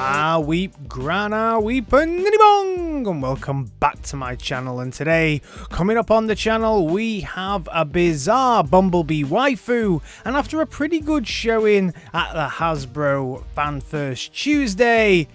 Weep, Grana, Weep, and Bong, and welcome back to my channel. And today, coming up on the channel, we have a bizarre Bumblebee waifu. And after a pretty good showing at the Hasbro Fan First Tuesday,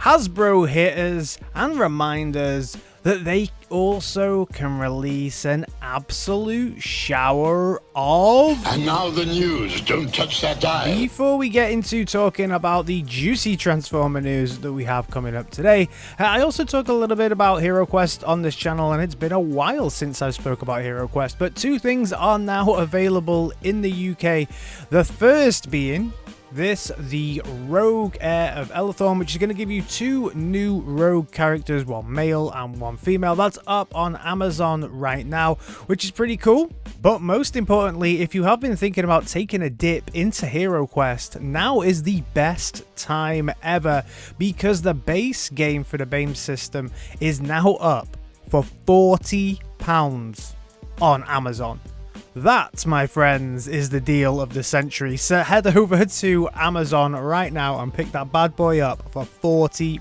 Hasbro hit us and remind us that they also can release an absolute shower of... And now the news, don't touch that dial. Before we get into talking about the juicy Transformer news that we have coming up today, I also talk a little bit about Hero Quest on this channel, and it's been a while since I spoke about Hero Quest, but two things are now available in the UK. The first being the Rogue Heir of Elethorn, which is going to give you two new rogue characters, one male and one female. That's up on Amazon right now, which is pretty cool. But most importantly, if you have been thinking about taking a dip into Hero Quest, now is the best time ever, because the base game for the BAME system is now up for £40 on Amazon. That, my friends, is the deal of the century. So head over to Amazon right now and pick that bad boy up for £40.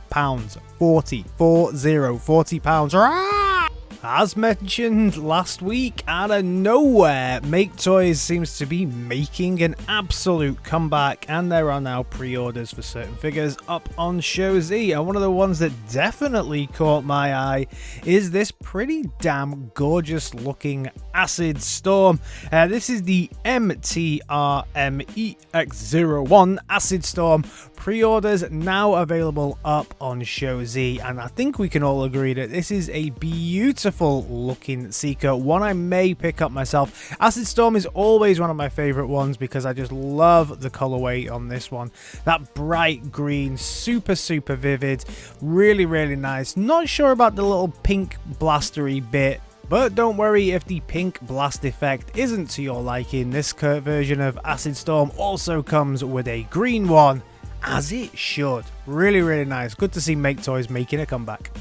£40. As mentioned last week, out of nowhere, Make Toys seems to be making an absolute comeback, and there are now pre-orders for certain figures up on Show Z. And one of the ones that definitely caught my eye is this pretty damn gorgeous looking Acid Storm. This is the MTRMEX01 Acid Storm. Pre-orders now available up on Show Z, and I think we can all agree that this is a beautiful looking Seeker, one I may pick up myself. Acid Storm is always one of my favorite ones because I just love the colorway on this one. That bright green, super vivid, really nice. Not sure about the little pink blastery bit, but don't worry if the pink blast effect isn't to your liking. This current version of Acid Storm also comes with a green one, as it should. Really nice. Good to see Make Toys making a comeback.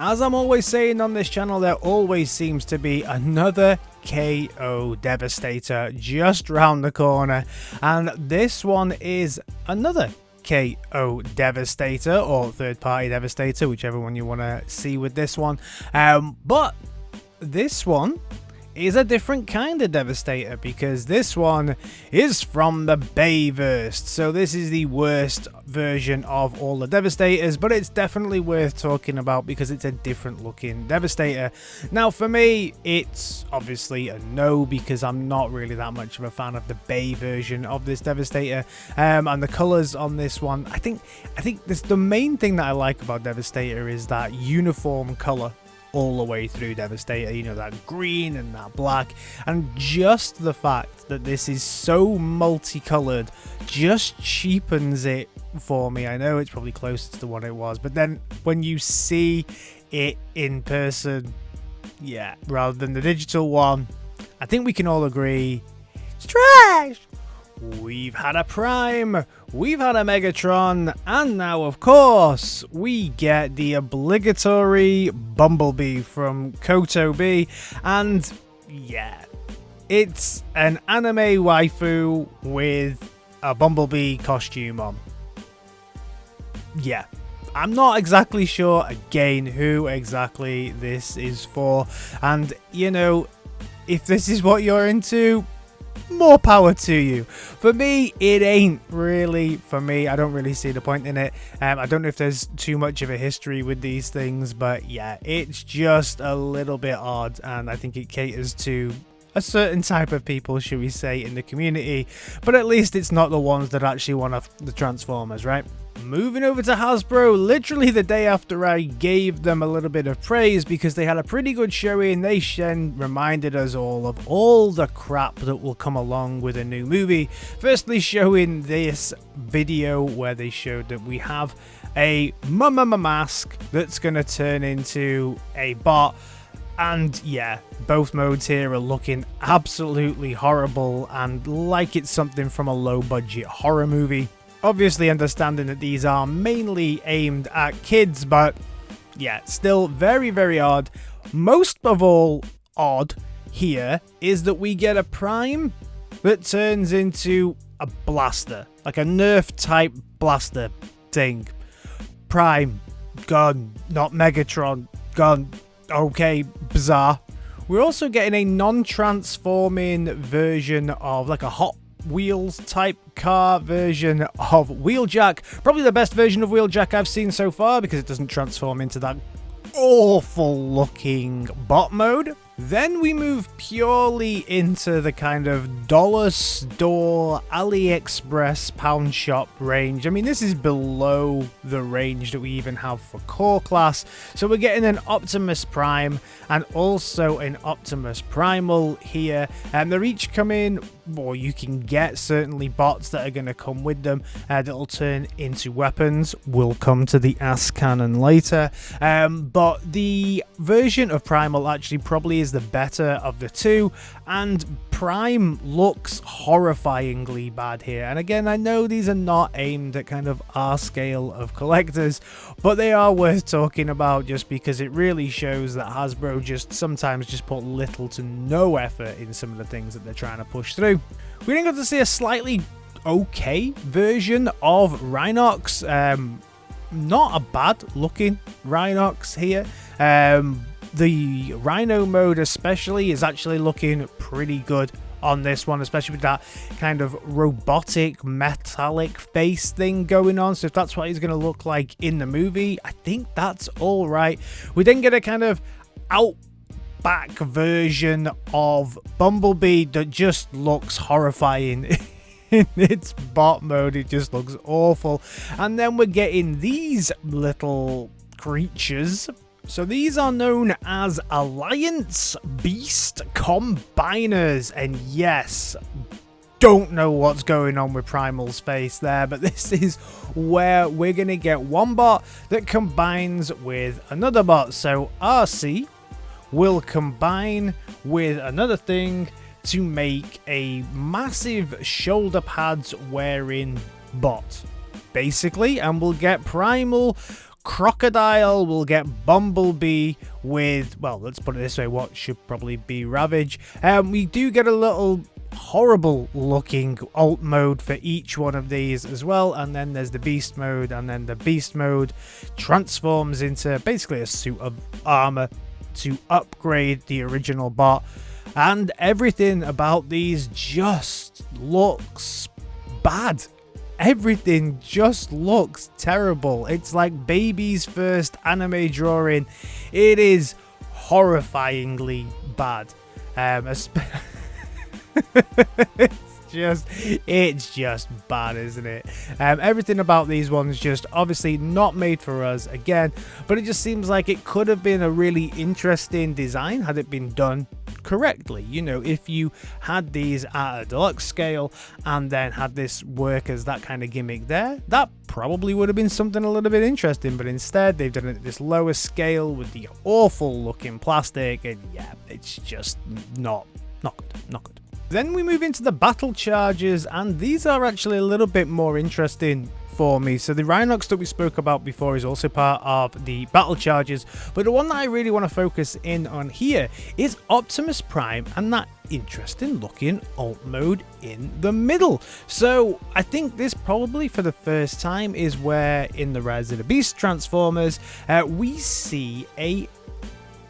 As I'm always saying on this channel, there always seems to be another KO Devastator just round the corner, and this one is another KO Devastator, or third party Devastator, whichever one you want to see with this one. But this one is a different kind of Devastator, because this one is from the Bayverse. So this is the worst version of all the Devastators, but it's definitely worth talking about because it's a different looking Devastator. Now for me, it's obviously a no, because I'm not really that much of a fan of the Bay version of this Devastator. And the colors on this one, I think this, the main thing that I like about Devastator is that uniform color all the way through Devastator, you know, that green and that black, and just the fact that this is so multicolored just cheapens it for me. I know it's probably closest to what it was, but then when you see it in person, yeah, rather than the digital one, I think we can all agree it's trash. We've had a Prime, we've had a Megatron, and now, of course, we get the obligatory Bumblebee from Kotobi. And yeah, it's an anime waifu with a Bumblebee costume on. Yeah, I'm not exactly sure, again, who exactly this is for. And, you know, if this is what you're into, more power to you. For me, it ain't really for me. I don't really see the point in it. I don't know if there's too much of a history with these things, but yeah, it's just a little bit odd, and I think it caters to a certain type of people, should we say, in the community, but at least it's not the ones that actually want the Transformers, right? Moving over to Hasbro, literally the day after I gave them a little bit of praise because they had a pretty good showing, they then reminded us all of all the crap that will come along with a new movie. Firstly, showing this video where they showed that we have a mask that's going to turn into a bot. And yeah, both modes here are looking absolutely horrible and like it's something from a low-budget horror movie. Obviously understanding that these are mainly aimed at kids, but yeah, still very odd. Most of all odd here is that we get a Prime that turns into a blaster, like a Nerf type blaster thing. Prime, gone. Not Megatron, gone. Okay, bizarre. We're also getting a non-transforming version of like a Hot Wheels type car version of Wheeljack. Probably the best version of Wheeljack I've seen so far because it doesn't transform into that awful looking bot mode. Then we move purely into the kind of dollar store, AliExpress, pound shop range. I mean, this is below the range that we even have for core class. So we're getting an Optimus Prime and also an Optimus Primal here. And they're each coming, or you can get certainly bots that are going to come with them that'll turn into weapons. We'll come to the ass cannon later. But the version of Primal actually probably is the better of the two, and Prime looks horrifyingly bad here. And again, I know these are not aimed at kind of our scale of collectors, but they are worth talking about just because it really shows that Hasbro just sometimes just put little to no effort in some of the things that they're trying to push through. We then got to see a slightly okay version of Rhinox. Not a bad looking Rhinox here. The Rhino mode especially is actually looking pretty good on this one, especially with that kind of robotic metallic face thing going on. So if that's what he's going to look like in the movie, I think that's all right. We then get a kind of outback version of Bumblebee that just looks horrifying. In its bot mode, it just looks awful. And then we're getting these little creatures. So these are known as Alliance Beast Combiners, and yes, don't know what's going on with Primal's face there, but this is where we're going to get one bot that combines with another bot. So RC will combine with another thing to make a massive shoulder pads wearing bot, basically, and we'll get Primal Crocodile, we'll get Bumblebee with, well, let's put it this way, what should probably be Ravage. We do get a little horrible looking alt mode for each one of these as well, and then there's the beast mode, and then the beast mode transforms into basically a suit of armor to upgrade the original bot. And everything about these just looks bad. Everything just looks terrible. It's like baby's first anime drawing. It is horrifyingly bad. It's just bad, isn't it? Everything about these ones just obviously not made for us again, but it just seems like it could have been a really interesting design had it been done correctly. You know, if you had these at a deluxe scale and then had this work as that kind of gimmick there, that probably would have been something a little bit interesting, but instead they've done it at this lower scale with the awful looking plastic, and yeah, it's just not good. Then we move into the battle charges, and these are actually a little bit more interesting for me. So the Rhinox that we spoke about before is also part of the battle charges, but the one that I really want to focus in on here is Optimus Prime and that interesting looking alt mode in the middle. So I think this probably for the first time is where in the Rise of the Beast Transformers we see a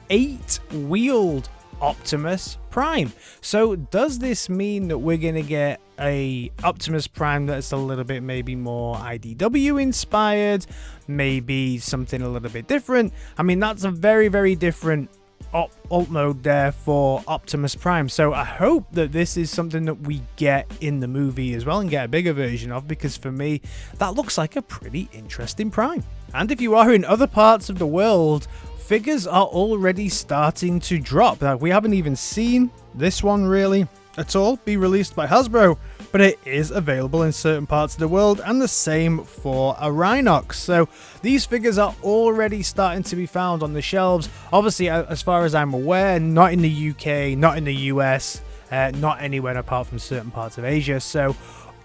8-wheeled Optimus Prime. So does this mean that we're going to get a Optimus Prime that's a little bit maybe more IDW inspired, maybe something a little bit different? I mean, that's a very, very different alt mode there for Optimus Prime. So I hope that this is something that we get in the movie as well and get a bigger version of, because for me, that looks like a pretty interesting Prime. And if you are in other parts of the world, figures are already starting to drop. Like, we haven't even seen this one really at all be released by Hasbro, but it is available in certain parts of the world, and the same for a Rhinox. So these figures are already starting to be found on the shelves. Obviously, as far as I'm aware, not in the UK, not in the US, not anywhere apart from certain parts of Asia. So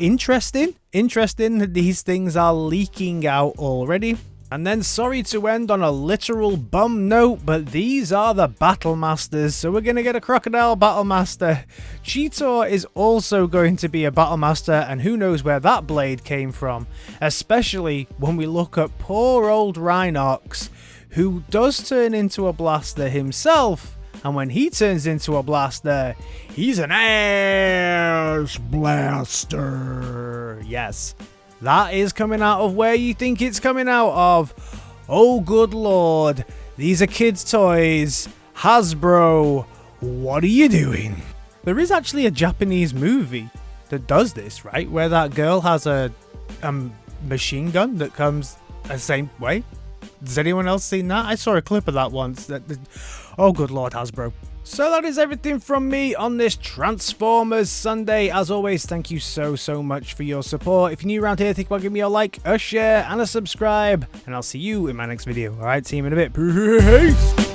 interesting that these things are leaking out already. And then sorry to end on a literal bum note, but these are the Battle Masters, so we're going to get a Crocodile Battle Master. Cheetor is also going to be a Battle Master, and who knows where that blade came from, especially when we look at poor old Rhinox, who does turn into a blaster himself, and when he turns into a blaster, he's an ass blaster. Yes. That is coming out of where you think it's coming out of. Oh, good lord. These are kids' toys. Hasbro, what are you doing? There is actually a Japanese movie that does this, right? Where that girl has a machine gun that comes the same way. Has anyone else seen that? I saw a clip of that once. Oh, good lord, Hasbro. So that is everything from me on this Transformers Sunday. As always, thank you so much for your support. If you're new around here, think about giving me a like, a share, and a subscribe. And I'll see you in my next video. Alright, team, in a bit. Peace!